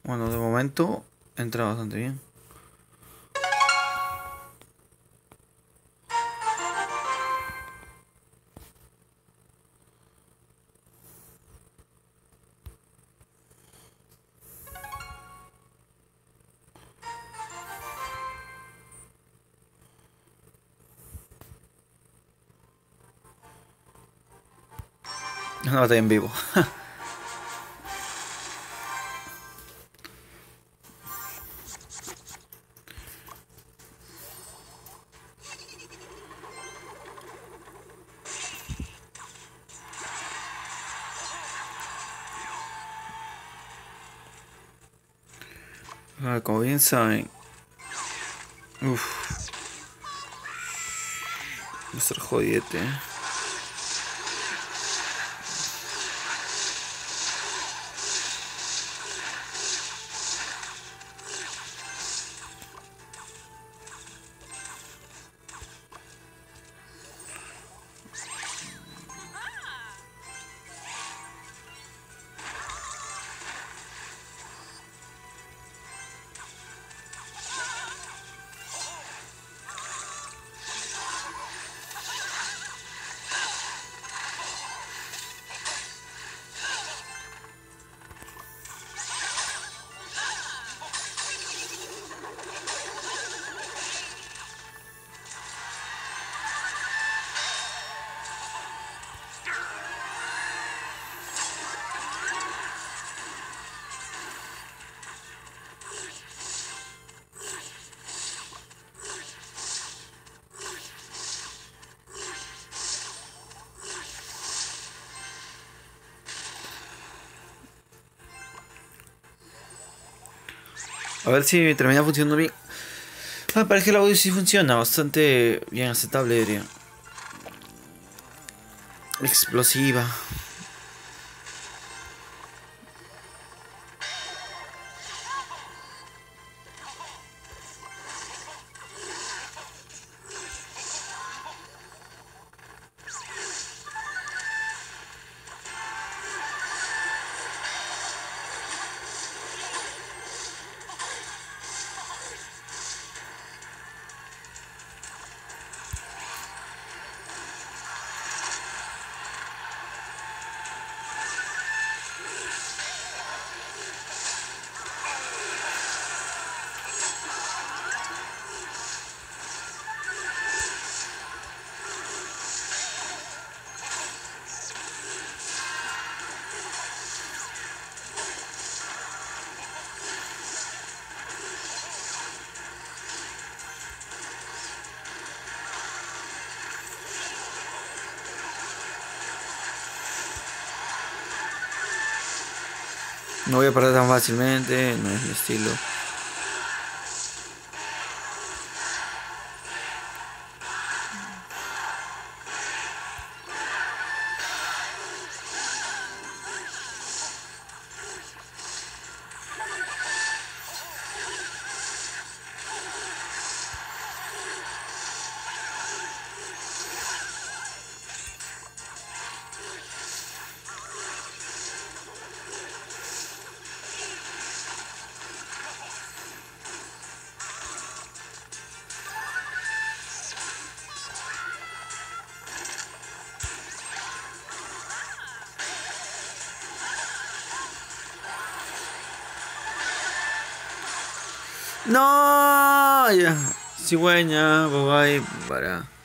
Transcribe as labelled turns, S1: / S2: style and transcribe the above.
S1: Bueno, de momento entra bastante bien. Una batalla en vivo. Como bien saben, uff, va a ser jodiete. A ver si termina funcionando bien. Parece que el audio sí funciona bastante bien, aceptable, diría. Explosiva. No voy a perder tan fácilmente, no es mi estilo. No, ya. Cigüeña, bye bye, para.